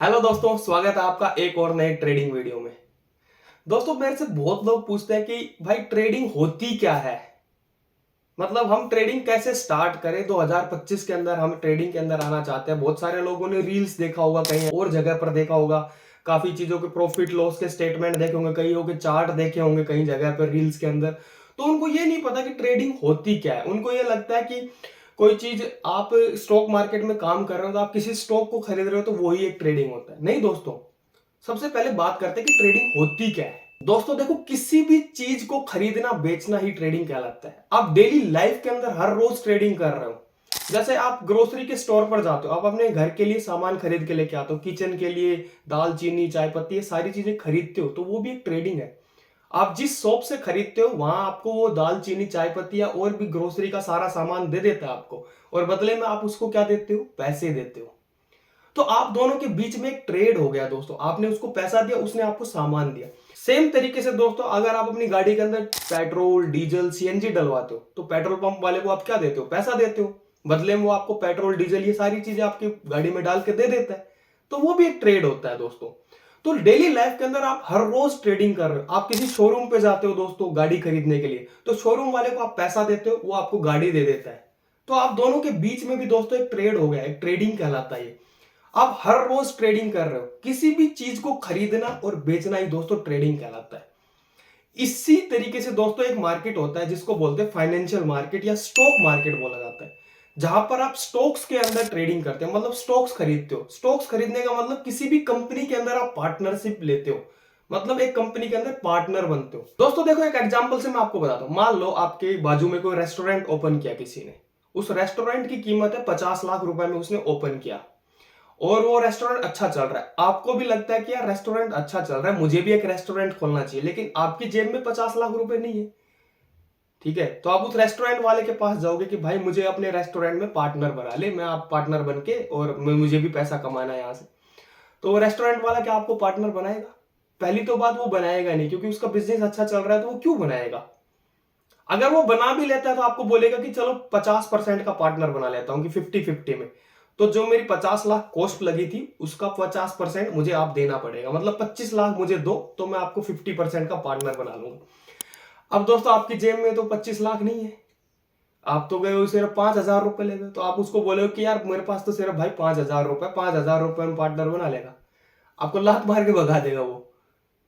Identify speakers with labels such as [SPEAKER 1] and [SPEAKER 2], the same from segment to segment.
[SPEAKER 1] Hello दोस्तों, स्वागत है आपका एक और नए ट्रेडिंग वीडियो में। दोस्तों, मेरे से बहुत लोग पूछते हैं कि भाई ट्रेडिंग होती क्या है। मतलब हम ट्रेडिंग कैसे स्टार्ट करें। 2025 के अंदर हम ट्रेडिंग के अंदर आना चाहते हैं। बहुत सारे लोगों ने रील्स देखा होगा, कहीं और जगह पर देखा होगा, काफी चीजों के प्रॉफिट लॉस के स्टेटमेंट देखे होंगे, कई के चार्ट देखे होंगे कहीं जगह पर रील्स के अंदर। तो उनको ये नहीं पता कि ट्रेडिंग होती क्या है। उनको ये लगता है कि कोई चीज आप स्टॉक मार्केट में काम कर रहे हो तो आप किसी स्टॉक को खरीद रहे हो तो वही एक ट्रेडिंग होता है। नहीं दोस्तों, सबसे पहले बात करते हैं कि ट्रेडिंग होती क्या है। दोस्तों देखो, किसी भी चीज को खरीदना बेचना ही ट्रेडिंग कहलाता है। आप डेली लाइफ के अंदर हर रोज ट्रेडिंग कर रहे हो। जैसे आप ग्रोसरी के स्टोर पर जाते हो, आप अपने घर के लिए सामान खरीद के लेके आते हो, किचन के लिए दाल चीनी चाय पत्ती ये सारी चीजें खरीदते हो, तो वो भी एक ट्रेडिंग है। आप जिस शॉप से खरीदते हो वहां आपको वो दाल चीनी चाय पत्ती या और भी ग्रोसरी का सारा सामान दे देता है आपको, और बदले में आप उसको क्या देते हो? पैसे देते हो। तो आप दोनों के बीच में एक ट्रेड हो गया दोस्तों। आपने उसको पैसा दिया, उसने आपको सामान दिया। सेम तरीके से दोस्तों, अगर आप अपनी गाड़ी के अंदर पेट्रोल डीजल सीएनजी डलवाते हो तो पेट्रोल पंप वाले को आप क्या देते हो? पैसा देते हो। बदले में वो आपको पेट्रोल डीजल ये सारी चीजें आपकी गाड़ी में डाल के दे देता है। तो वो भी एक ट्रेड होता है दोस्तों। तो डेली लाइफ के अंदर आप हर रोज ट्रेडिंग कर रहे हो। आप किसी शोरूम पे जाते हो दोस्तों गाड़ी खरीदने के लिए, तो शोरूम वाले को आप पैसा देते हो, वो आपको गाड़ी दे देता है। तो आप दोनों के बीच में भी दोस्तों एक ट्रेड हो गया, एक ट्रेडिंग कहलाता है ये। आप हर रोज ट्रेडिंग कर रहे हो। किसी भी चीज को खरीदना और बेचना ही दोस्तों ट्रेडिंग कहलाता है। इसी तरीके से दोस्तों एक मार्केट होता है जिसको बोलते हैं फाइनेंशियल मार्केट या स्टॉक मार्केट बोला जाता है, जहां पर आप स्टॉक्स के अंदर ट्रेडिंग करते हो। मतलब स्टॉक्स खरीदते हो। स्टॉक्स खरीदने का मतलब किसी भी कंपनी के अंदर आप पार्टनरशिप लेते हो, मतलब एक कंपनी के अंदर पार्टनर बनते हो। दोस्तों देखो, एक एग्जांपल से मैं आपको बताता हूं। मान लो आपके बाजू में कोई रेस्टोरेंट ओपन किया किसी ने। उस रेस्टोरेंट की कीमत है 50 लाख रुपए में उसने ओपन किया, और वो रेस्टोरेंट अच्छा चल रहा है। आपको भी लगता है कि यार रेस्टोरेंट अच्छा चल रहा है, मुझे भी एक रेस्टोरेंट खोलना चाहिए, लेकिन आपकी जेब में 50 लाख रुपए नहीं है। ठीक है, तो आप उस रेस्टोरेंट वाले के पास जाओगे कि भाई मुझे अपने रेस्टोरेंट में पार्टनर बना ले, मैं आप पार्टनर बन के, और मुझे भी पैसा कमाना है यहां से। तो वो रेस्टोरेंट वाला क्या आपको पार्टनर बनाएगा? पहली तो बात, वो बनाएगा नहीं, क्योंकि उसका बिजनेस अच्छा चल रहा है तो वो क्यों बनाएगा। अगर वो बना भी लेता है तो आपको बोलेगा कि चलो 50% का पार्टनर बना लेता हूं कि 50-50 में। तो जो मेरी 50 लाख कॉस्ट लगी थी उसका 50% मुझे आप देना पड़ेगा, मतलब 25 लाख मुझे दो तो मैं आपको 50% का पार्टनर बना लूंगा। अब दोस्तों आपकी जेब में तो 25 लाख नहीं है। आप तो गए हो सिर्फ 5,000 रुपए ले गए, तो आप उसको बोले कि यार मेरे पास तो सिर्फ भाई 5,000 रुपए, 5,000 रुपए में पार्टनर बना लेगा। आपको लात मार के भगा देगा, वो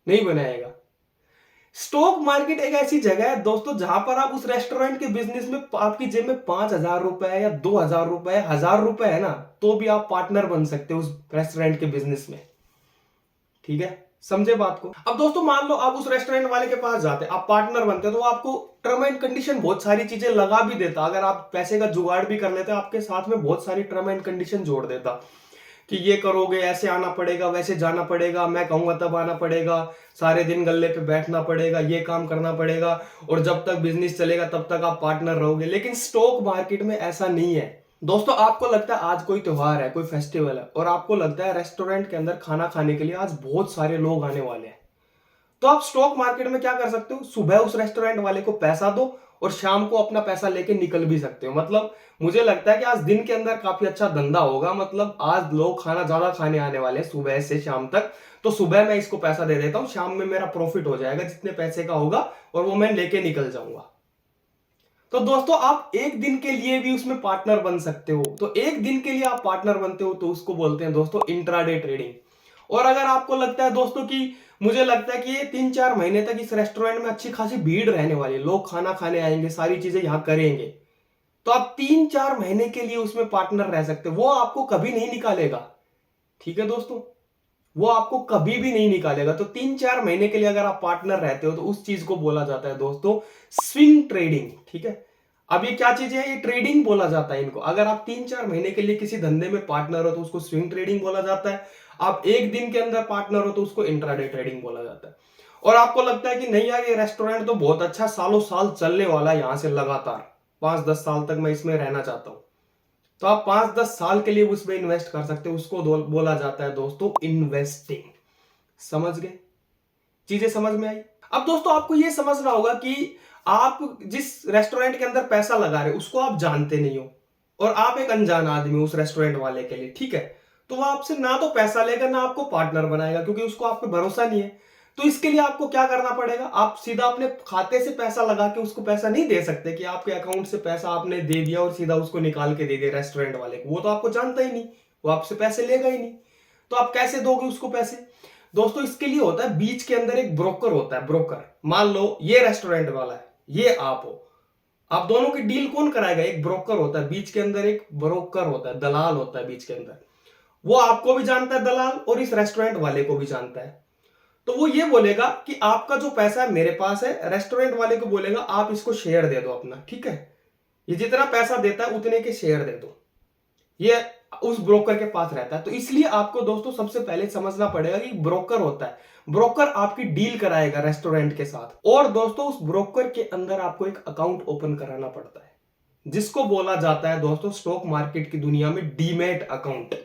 [SPEAKER 1] नहीं बनाएगा। स्टॉक मार्केट एक ऐसी जगह है दोस्तों जहां पर आप उस रेस्टोरेंट के बिजनेस में आपकी जेब में 5,000 रुपए या 2,000 रुपए 1,000 रुपए है ना, तो भी आप पार्टनर बन सकते हो उस रेस्टोरेंट के बिजनेस में। ठीक है, समझे बात को। अब दोस्तों मान लो आप उस रेस्टोरेंट वाले के पास जाते, आप पार्टनर बनते, तो वो आपको टर्म एंड कंडीशन बहुत सारी चीजें लगा भी देता। अगर आप पैसे का जुगाड़ भी कर लेते, आपके साथ में बहुत सारी टर्म एंड कंडीशन जोड़ देता कि ये करोगे ऐसे आना पड़ेगा, वैसे जाना पड़ेगा, मैं कहूंगा तब आना पड़ेगा, सारे दिन गल्ले पे बैठना पड़ेगा, ये काम करना पड़ेगा, और जब तक बिजनेस चलेगा तब तक आप पार्टनर रहोगे। लेकिन स्टॉक मार्केट में ऐसा नहीं है दोस्तों। आपको लगता है आज कोई त्योहार है, कोई फेस्टिवल है, और आपको लगता है रेस्टोरेंट के अंदर खाना खाने के लिए आज बहुत सारे लोग आने वाले हैं, तो आप स्टॉक मार्केट में क्या कर सकते हो? सुबह उस रेस्टोरेंट वाले को पैसा दो और शाम को अपना पैसा लेके निकल भी सकते हो। मतलब मुझे लगता है कि आज दिन के अंदर काफी अच्छा धंधा होगा। मतलब आज लोग खाना ज्यादा खाने आने वाले हैं सुबह से शाम तक, तो सुबह मैं इसको पैसा दे देता हूं, शाम में मेरा प्रॉफिट हो जाएगा जितने पैसे का होगा, और वो मैं लेके निकल जाऊंगा। तो दोस्तों आप एक दिन के लिए भी उसमें पार्टनर बन सकते हो। तो एक दिन के लिए आप पार्टनर बनते हो तो उसको बोलते हैं दोस्तों इंट्राडे ट्रेडिंग। और अगर आपको लगता है दोस्तों कि मुझे लगता है कि ये 3-4 महीने तक इस रेस्टोरेंट में अच्छी खासी भीड़ रहने वाली है, लोग खाना खाने आएंगे, सारी चीजें यहां करेंगे, तो आप 3-4 महीने के लिए उसमें पार्टनर रह सकते हो। वो आपको कभी नहीं निकालेगा। ठीक है दोस्तों, वो आपको कभी भी नहीं निकालेगा। तो 3-4 महीने के लिए अगर आप पार्टनर रहते हो तो उस चीज को बोला जाता है दोस्तों स्विंग ट्रेडिंग। ठीक है, अब ये क्या चीज है? ये ट्रेडिंग बोला जाता है इनको। अगर आप 3-4 महीने के लिए किसी धंधे में पार्टनर हो तो उसको स्विंग ट्रेडिंग बोला जाता है। आप एक दिन के अंदर पार्टनर हो तो उसको इंट्राडे ट्रेडिंग बोला जाता है। और आपको लगता है कि नहीं यार ये रेस्टोरेंट तो बहुत अच्छा सालों साल चलने वाला है, यहां से लगातार 5-10 साल तक मैं इसमें रहना चाहता हूं, तो आप 5-10 साल के लिए उसमें इन्वेस्ट कर सकते हो। उसको बोला जाता है दोस्तों इन्वेस्टिंग। समझ गए? चीजें समझ में आई? अब दोस्तों आपको यह समझना होगा कि आप जिस रेस्टोरेंट के अंदर पैसा लगा रहे हो उसको आप जानते नहीं हो, और आप एक अनजान आदमी हो उस रेस्टोरेंट वाले के लिए। ठीक है, तो वो आपसे ना तो पैसा लेगा ना आपको पार्टनर बनाएगा, क्योंकि उसको आप पे भरोसा नहीं है। तो इसके लिए आपको क्या करना पड़ेगा, आप सीधा अपने खाते से पैसा लगा के उसको पैसा नहीं दे सकते कि आपके अकाउंट से पैसा आपने दे दिया और सीधा उसको निकाल के दे दिया रेस्टोरेंट वाले को। वो तो आपको जानता ही नहीं, वो आपसे पैसे लेगा ही नहीं। तो आप कैसे दोगे उसको पैसे? दोस्तों इसके लिए होता है बीच के अंदर एक ब्रोकर होता है। ब्रोकर, मान लो ये रेस्टोरेंट वाला है, ये आप हो, आप दोनों की डील कौन कराएगा? एक ब्रोकर होता है बीच के अंदर, एक ब्रोकर होता है, दलाल होता है बीच के अंदर। वो आपको भी जानता है दलाल, और इस रेस्टोरेंट वाले को भी जानता है। तो वो ये बोलेगा कि आपका जो पैसा है मेरे पास है, रेस्टोरेंट वाले को बोलेगा आप इसको शेयर दे दो अपना, ठीक है, ये जितना पैसा देता है उतने के शेयर दे दो। ये उस ब्रोकर के पास रहता है। तो इसलिए आपको दोस्तों सबसे पहले समझना पड़ेगा कि ब्रोकर होता है, ब्रोकर आपकी डील कराएगा रेस्टोरेंट के साथ। और दोस्तों उस ब्रोकर के अंदर आपको एक अकाउंट ओपन कराना पड़ता है, जिसको बोला जाता है दोस्तों स्टॉक मार्केट की दुनिया में डीमैट अकाउंट।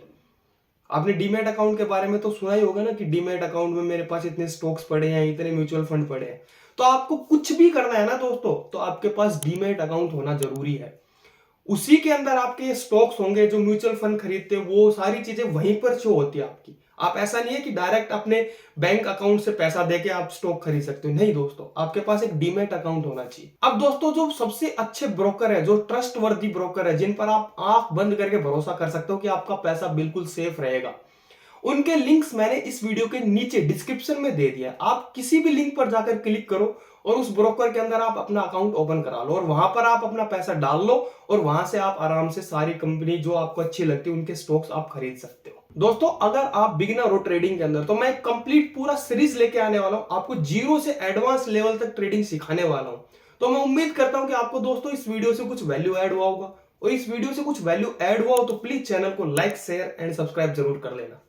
[SPEAKER 1] आपने डीमैट अकाउंट के बारे में तो सुना ही होगा ना, कि डीमैट अकाउंट में मेरे पास इतने स्टॉक्स पड़े हैं, इतने म्यूचुअल फंड पड़े हैं। तो आपको कुछ भी करना है ना दोस्तों, तो आपके पास डीमैट अकाउंट होना जरूरी है। उसी के अंदर आपके स्टॉक्स होंगे, जो म्यूचुअल फंड खरीदते हो वो सारी चीजें वहीं पर शो होती है आपकी। आप ऐसा नहीं है कि डायरेक्ट अपने बैंक अकाउंट से पैसा देके आप स्टॉक खरीद सकते हो, नहीं दोस्तों, आपके पास एक डीमैट अकाउंट होना चाहिए। अब दोस्तों जो सबसे अच्छे ब्रोकर है, जो ट्रस्ट वर्दी ब्रोकर है, जिन पर आप आंख बंद करके भरोसा कर सकते हो कि आपका पैसा बिल्कुल सेफ रहेगा, उनके लिंक्स मैंने इस वीडियो के नीचे डिस्क्रिप्शन में दे दिया। आप किसी भी लिंक पर जाकर क्लिक करो और उस ब्रोकर के अंदर आप अपना अकाउंट ओपन करा लो, और वहां पर आप अपना पैसा डाल लो, और वहां से आप आराम से सारी कंपनी जो आपको अच्छी लगती है उनके स्टॉक्स आप खरीद सकते हो। दोस्तों अगर आप बिगिनर हो ट्रेडिंग के अंदर, तो मैं कंप्लीट पूरा सीरीज लेके आने वाला हूं, आपको जीरो से एडवांस लेवल तक ट्रेडिंग सिखाने वाला हूं। तो मैं उम्मीद करता हूं कि आपको दोस्तों इस वीडियो से कुछ वैल्यू ऐड हुआ होगा, और इस वीडियो से कुछ वैल्यू ऐड हुआ हो तो प्लीज चैनल को लाइक, शेयर एंड सब्सक्राइब जरूर कर लेना।